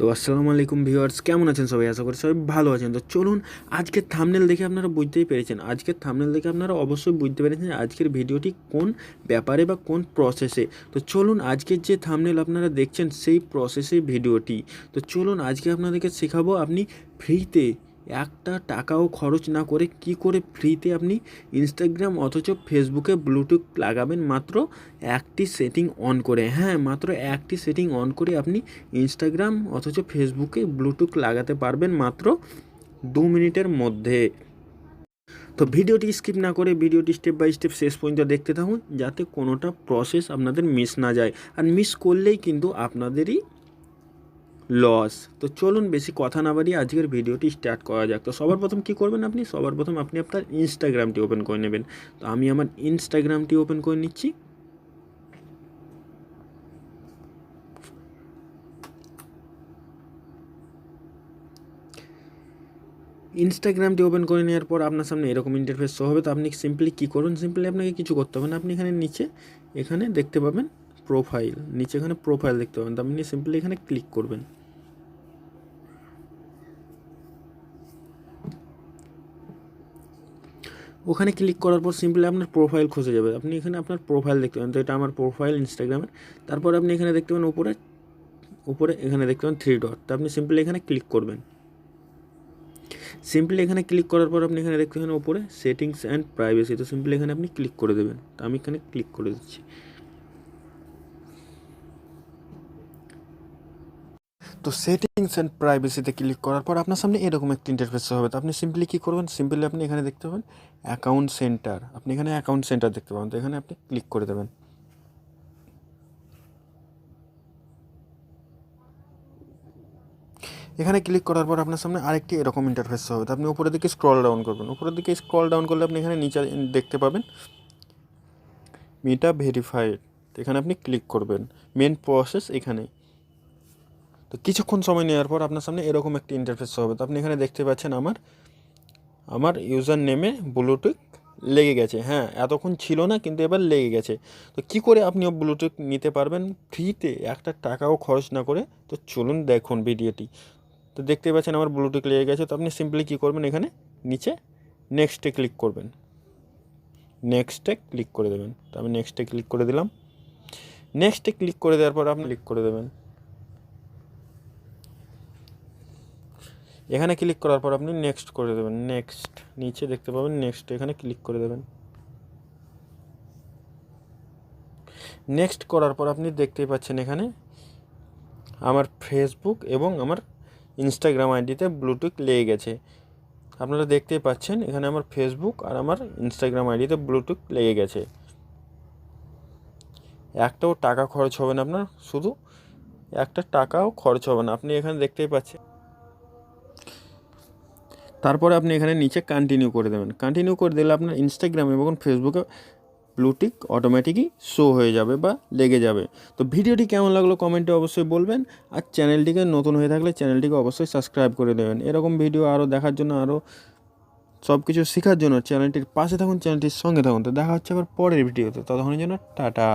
তো আসসালামু আলাইকুম ভিউয়ার্স, কেমন আছেন সবাই? আশা করি সবাই ভালো আছেন। তো চলুন, আজকের থাম্বনেল দেখে আপনারা বুঝতেই পেরেছেন, আজকের থাম্বনেল দেখে আপনারা অবশ্যই বুঝতে পেরেছেন যে আজকের ভিডিওটি কোন ব্যাপারে বা কোন প্রসেসে। তো চলুন, আজকের যে থাম্বনেল আপনারা দেখছেন সেই প্রসেসে ভিডিওটি। তো চলুন, আজকে আপনাদেরকে শেখাবো আপনি ফ্রিতে একটা টাকাও খরচ না করে কি করে ফ্রিতে আপনি ইনস্টাগ্রাম অথচ ফেসবুকে ব্লুটুথ লাগাবেন মাত্র একটি সেটিং অন করে। হ্যাঁ, মাত্র একটি সেটিং অন করে আপনি ইনস্টাগ্রাম অথচ ফেসবুকে ব্লুটুথ লাগাতে পারবেন মাত্র 2 মিনিটের মধ্যে। তো ভিডিওটি স্কিপ না করে ভিডিওটি স্টেপ বাই স্টেপ শেষ পর্যন্ত দেখতে থাকুন, যাতে কোনোটা প্রসেস আপনাদের মিস না যায়, আর মিস করলেই কিন্তু আপনাদেরই লস। তো চলুন, বেশি কথা না বাড়িয়ে আজকের ভিডিওটি স্টার্ট করা যাক। তো সবার প্রথম কী করবেন, আপনি আপনার ইনস্টাগ্রামটি ওপেন করে নেবেন। তো আমি আমার ইনস্টাগ্রামটি ওপেন করে নিচ্ছি। ইনস্টাগ্রামটি ওপেন করে নেওয়ার পর আপনার সামনে এরকম ইন্টারফেস শো হবে। তো আপনি সিম্পলি কী করুন, সিম্পলি আপনাকে কিছু করতে হবে না। আপনি এখানে নিচে এখানে দেখতে পাবেন প্রোফাইল, নিচে এখানে প্রোফাইল দেখতে পাবেন। তো আপনি সিম্পলি এখানে ক্লিক করবেন। ওখানে ক্লিক করার পর সিম্পলি আপনার প্রোফাইল খুঁজে যাবে। আপনি এখানে আপনার প্রোফাইল দেখতে পাবেন। তো এটা আমার প্রোফাইল ইনস্টাগ্রামের। তারপর আপনি এখানে দেখতে পাবেন উপরে উপরে এখানে দেখতে পাবেন 3 ডট। তো আপনি সিম্পলি এখানে ক্লিক করবেন। সিম্পলি এখানে ক্লিক করার পর আপনি এখানে দেখতে পাবেন উপরে সেটিংস অ্যান্ড প্রাইভেসি। তো সিম্পলি এখানে আপনি ক্লিক করে দেবেন। তো আমি এখানে ক্লিক করে দিচ্ছি। তো সেটিংস অ্যান্ড প্রাইভেসিতে ক্লিক করার পর আপনার সামনে এরকম একটা ইন্টারফেস হবে। তো আপনি সিম্পলি কী করবেন, সিম্পলি আপনি এখানে দেখতে পাবেন অ্যাকাউন্ট সেন্টার। আপনি এখানে অ্যাকাউন্ট সেন্টার দেখতে পাবেন। তো এখানে আপনি ক্লিক করে দেবেন। এখানে ক্লিক করার পর আপনার সামনে আরেকটি এরকম ইন্টারফেস হবে। তো আপনি উপরের দিকে স্ক্রল ডাউন করবেন। উপরের দিকে স্ক্রল ডাউন করলে আপনি এখানে নিচে দেখতে পাবেন মিটা ভেরিফাইড। এখানে আপনি ক্লিক করবেন। মেন প্রসেস এখানেই। তো কিছুক্ষণ সময় নেওয়ার পর আপনার সামনে এরকম একটি ইন্টারফেস হবে। তো আপনি এখানে দেখতে পাচ্ছেন আমার ইউজার নেমে ব্লুটুথ লেগে গেছে। হ্যাঁ, এতক্ষণ ছিল না, কিন্তু এবার লেগে গেছে। তো কী করে আপনিও ব্লুটুথ নিতে পারবেন ফ্রিতে একটা টাকাও খরচ না করে? তো চলুন দেখুন ভিডিওটি। তো দেখতে পাচ্ছেন আমার ব্লুটুথ লেগে গেছে। তো আপনি সিম্পলি কী করবেন, এখানে নিচে নেক্সটে ক্লিক করবেন। নেক্সটে ক্লিক করে দেবেন। তো আমি নেক্সটে ক্লিক করে দিলাম। নেক্সটে ক্লিক করে দেওয়ার পর আপনি ক্লিক করে দেবেন। এখানে ক্লিক করার পর আপনি নেক্সট করে দেবেন। নেক্সট নিচে দেখতে পাবেন নেক্সট, এখানে ক্লিক করে দেবেন। নেক্সট করার পর আপনি দেখতেই পাচ্ছেন এখানে আমার ফেসবুক এবং আমার ইনস্টাগ্রাম আইডিতে ব্লুটুথ লেগে গেছে। আপনারা দেখতেই পাচ্ছেন এখানে আমার ফেসবুক আর আমার ইনস্টাগ্রাম আইডিতে ব্লুটুথ লেগে গেছে। একটাও টাকা খরচ হবে না আপনার, শুধু একটা টাকাও খরচ হবে না। আপনি এখানে দেখতেই পাচ্ছেন। তারপরে আপনি এখানে নিচে কন্টিনিউ করে দেবেন। কন্টিনিউ করে দিলে আপনার ইনস্টাগ্রাম এবং ফেসবুকে ব্লুটিক অটোমেটিকই শো হয়ে যাবে বা লেগে যাবে। তো ভিডিওটি কেমন লাগলো কমেন্টে অবশ্যই বলবেন, আর চ্যানেলটিকে নতুন হয়ে থাকলে চ্যানেলটিকে অবশ্যই সাবস্ক্রাইব করে দেবেন। এরকম ভিডিও আরও দেখার জন্য, আরও সব কিছু শেখার জন্য চ্যানেলটির পাশে থাকুন, চ্যানেলটির সঙ্গে থাকুন। তো দেখা হচ্ছে আবার পরের ভিডিওতে। ততক্ষণের জন্য টাটা।